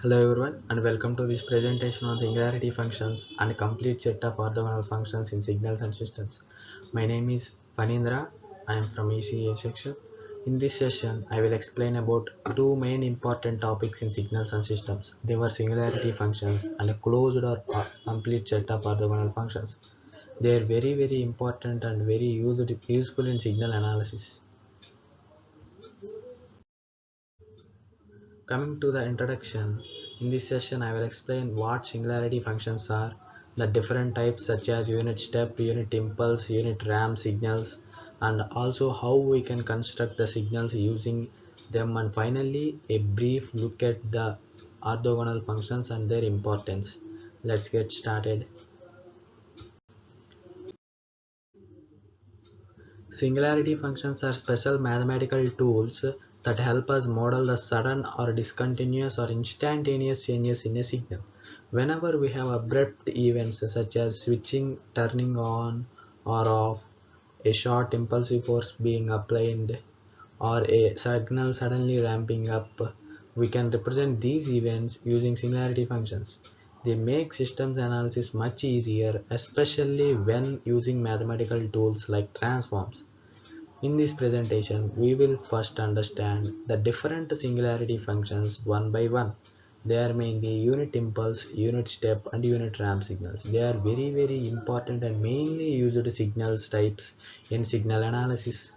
Hello everyone and welcome to this presentation on singularity functions and a complete set of orthogonal functions in signals and systems. My name is Fanindra. I am from ECA section. In this session, I will explain about two main important topics in signals and systems. They were singularity functions and a closed or complete set of orthogonal functions. They are very important and very useful in signal analysis. Coming to the introduction, in this session I will explain what singularity functions are, the different types such as unit step, unit impulse, unit ramp signals, and also how we can construct the signals using them, and finally a brief look at the orthogonal functions and their importance. Let's get started. Singularity functions are special mathematical tools that help us model the sudden or discontinuous or instantaneous changes in a signal. Whenever we have abrupt events such as switching, turning on or off, a short impulsive force being applied, or a signal suddenly ramping up, we can represent these events using singularity functions. They make systems analysis much easier, especially when using mathematical tools like transforms. In this presentation, we will first understand the different singularity functions one by one. They are mainly unit impulse, unit step, and unit ramp signals. They are very important and mainly used signals types in signal analysis.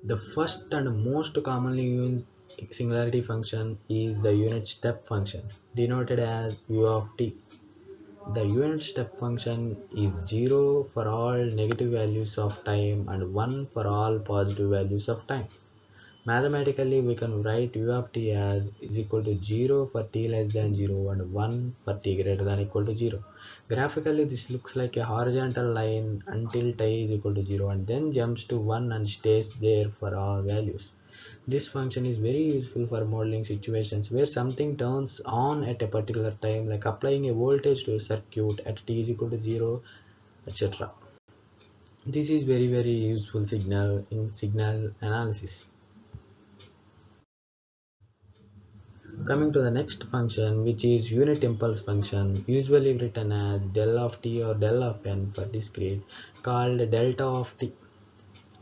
The first and most commonly used singularity function is the unit step function, denoted as u of t. The unit step function is 0 for all negative values of time and 1 for all positive values of time. Mathematically, we can write u of t as is equal to 0 for t less than 0 and 1 for t greater than equal to 0. Graphically, this looks like a horizontal line until t is equal to 0 and then jumps to 1 and stays there for all values. This function is very useful for modeling situations where something turns on at a particular time, like applying a voltage to a circuit at t is equal to 0, etc. This is very useful signal in signal analysis. Coming to the next function, which is unit impulse function, usually written as del of t or del of n for discrete, called delta of t.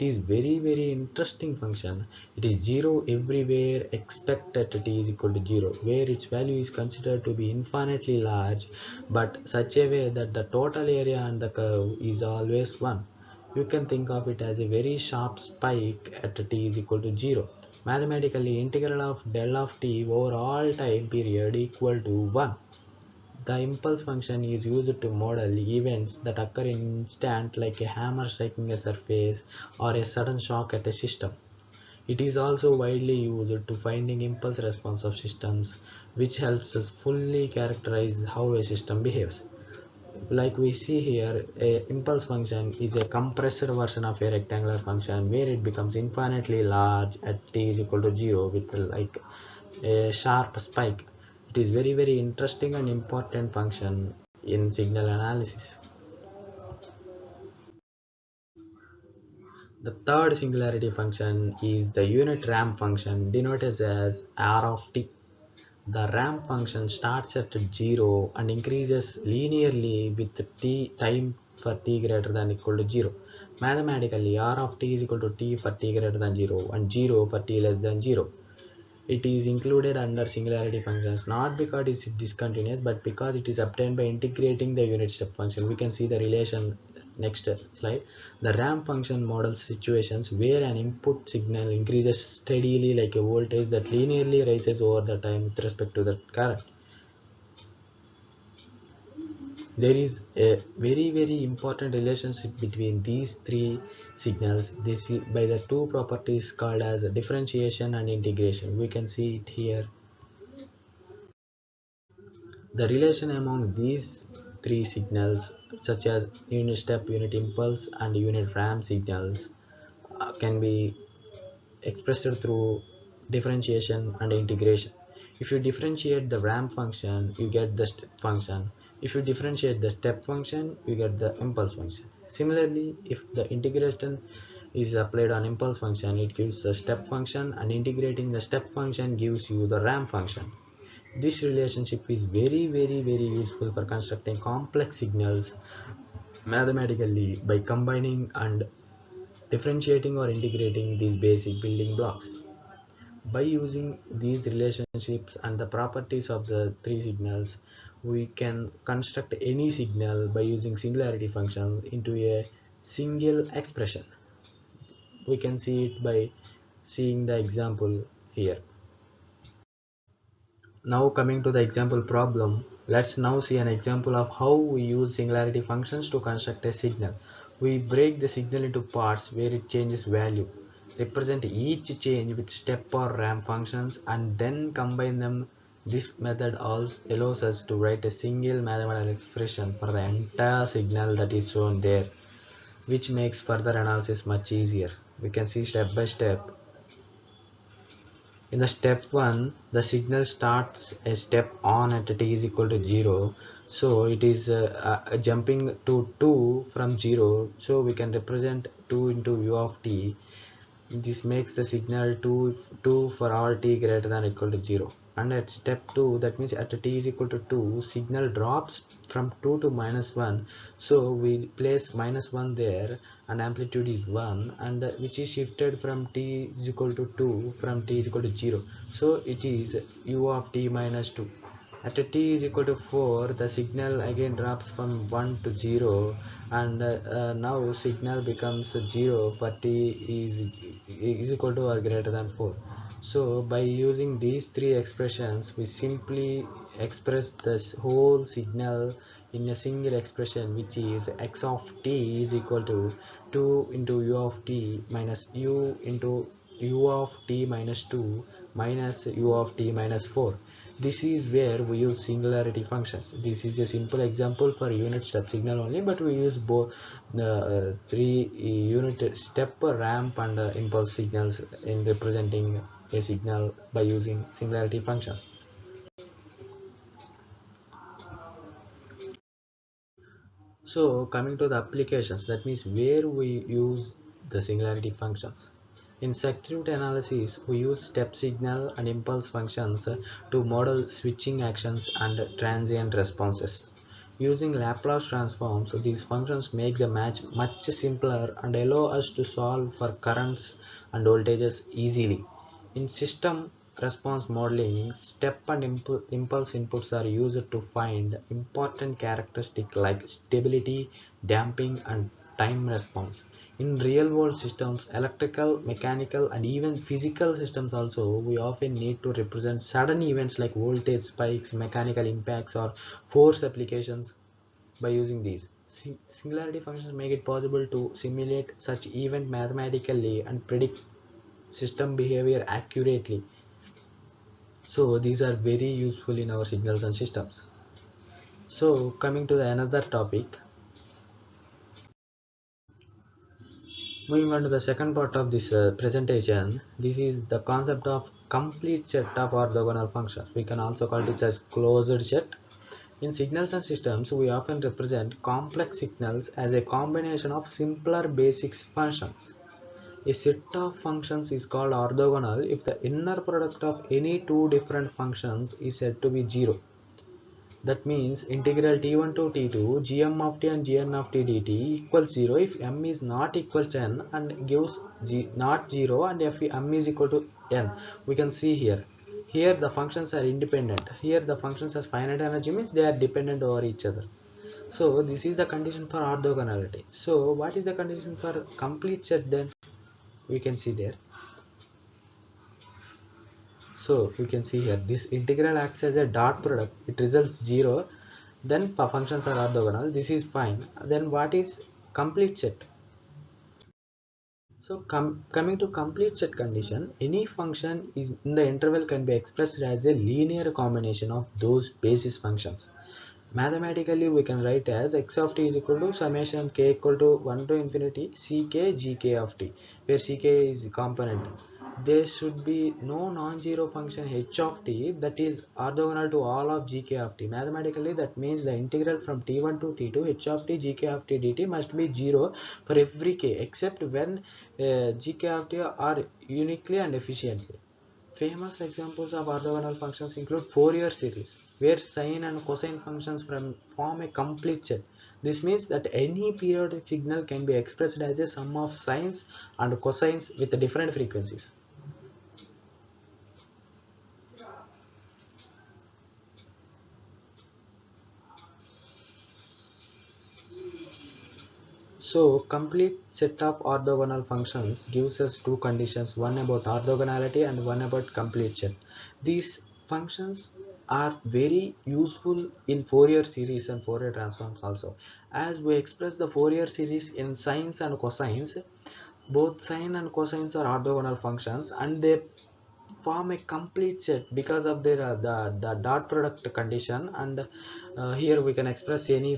It is very interesting function. It is 0 everywhere except at t is equal to 0, where its value is considered to be infinitely large, but such a way that the total area on the curve is always 1. You can think of it as a very sharp spike at t is equal to 0. Mathematically, integral of del of t over all time period equal to 1. The impulse function is used to model events that occur in instant, like a hammer striking a surface or a sudden shock at a system. It is also widely used to finding impulse response of systems, which helps us fully characterize how a system behaves. Like we see here, a impulse function is a compressed version of a rectangular function where it becomes infinitely large at t is equal to 0 with like a sharp spike. It is very interesting and important function in signal analysis. The third singularity function is the unit ramp function, denoted as r of t. The ramp function starts at 0 and increases linearly with t time for t greater than equal to 0. Mathematically, r of t is equal to t for t greater than 0 and 0 for t less than 0. It is included under singularity functions not because it is discontinuous but because it is obtained by integrating the unit step function. We can see the relation next slide. The ramp function models situations where an input signal increases steadily like a voltage that linearly rises over the time with respect to the current. There is a very important relationship between these three signals. This is by the two properties called as differentiation and integration. We can see it here. The relation among these three signals, such as unit step, unit impulse, and unit ramp signals, can be expressed through differentiation and integration. If you differentiate the ramp function, you get the step function. If you differentiate the step function, you get the impulse function. Similarly, if the integration is applied on impulse function, it gives the step function, and integrating the step function gives you the ramp function. This relationship is very useful for constructing complex signals mathematically by combining and differentiating or integrating these basic building blocks. By using these relationships and the properties of the three signals, we can construct any signal by using singularity functions into a single expression. We can see it by seeing the example here. Now coming to the example problem, let's now see an example of how we use singularity functions to construct a signal. We break the signal into parts where it changes value, represent each change with step or ramp functions, and then combine them. This method also allows us to write a single mathematical expression for the entire signal that is shown there, which makes further analysis much easier. We can see step by step. In the step 1, the signal starts a step on at t is equal to 0. So it is jumping to 2 from 0. So we can represent 2 into u of t. This makes the signal 2 for all t greater than or equal to 0. And at step 2, that means at t is equal to 2, signal drops from 2 to minus 1. So we place minus 1 there, and amplitude is 1, and which is shifted from t is equal to 2 from t is equal to 0. So it is u of t minus 2. At t is equal to 4, the signal again drops from 1 to 0, and now signal becomes 0 for t is equal to or greater than 4. So by using these three expressions, we simply express this whole signal in a single expression, which is x of t is equal to 2 into u of t minus u into u of t minus 2 minus u of t minus 4. This is where we use singularity functions. This is a simple example for unit step signal only, but we use both the three unit step, ramp, and impulse signals in representing a signal by using singularity functions. So coming to the applications, that means where we use the singularity functions. In circuit analysis, we use step signal and impulse functions to model switching actions and transient responses. Using Laplace transforms, these functions make the match much simpler and allow us to solve for currents and voltages easily. In system response modeling, step and impulse inputs are used to find important characteristics like stability, damping, and time response. In real world systems, electrical, mechanical, and even physical systems also, we often need to represent sudden events like voltage spikes, mechanical impacts, or force applications by using these. Singularity functions make it possible to simulate such event mathematically and predict system behavior accurately. So these are very useful in our signals and systems. So coming to the another topic, moving on to the second part of this presentation, this is the concept of complete set of orthogonal functions. We can also call this as closed set. In signals and systems, we often represent complex signals as a combination of simpler basic functions. A set of functions is called orthogonal if the inner product of any two different functions is said to be 0. That means integral t1 to t2 gm of t and gn of t dt equals 0 if m is not equal to n and gives not 0, and if m is equal to n. We can see here. Here the functions are independent. Here the functions has finite energy, means they are dependent over each other. So this is the condition for orthogonality. So what is the condition for complete set then? We can see there. So we can see here this integral acts as a dot product. It results 0. Then functions are orthogonal. This is fine. Then what is complete set? So coming to complete set condition, any function is in the interval can be expressed as a linear combination of those basis functions. Mathematically, we can write as x of t is equal to summation k equal to 1 to infinity ck gk of t, where ck is component. there should be no non-zero function h of t that is orthogonal to all of gk of t. Mathematically, that means the integral from t1 to t2 h of t gk of t dt must be 0 for every k except when gk of t are uniquely and efficiently. Famous examples of orthogonal functions include Fourier series, where sine and cosine functions form a complete set. This means that any periodic signal can be expressed as a sum of sines and cosines with different frequencies. So, complete set of orthogonal functions gives us two conditions, one about orthogonality and one about complete set. These functions are very useful in Fourier series and Fourier transforms also. As we express the Fourier series in sines and cosines, both sine and cosines are orthogonal functions and they form a complete set because of their the dot product condition, and here we can express any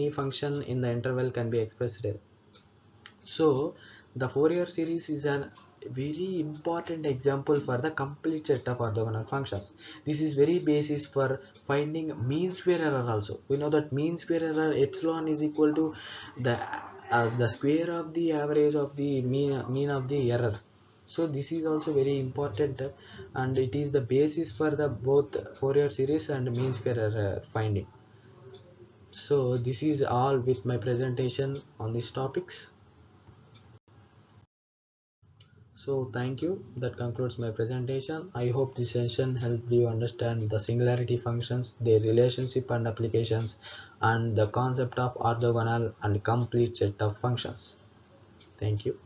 function in the interval can be expressed. So the Fourier series is a very important example for the complete set of orthogonal functions. This is very basis for finding mean square error also. We know that mean square error epsilon is equal to the square of the average of the mean of the error. So this is also very important, and it is the basis for the both Fourier series and mean square error finding. So this is all with my presentation on these topics. So thank you. That concludes my presentation. I hope this session helped you understand the singularity functions, their relationship and applications, and the concept of orthogonal and complete set of functions. Thank you.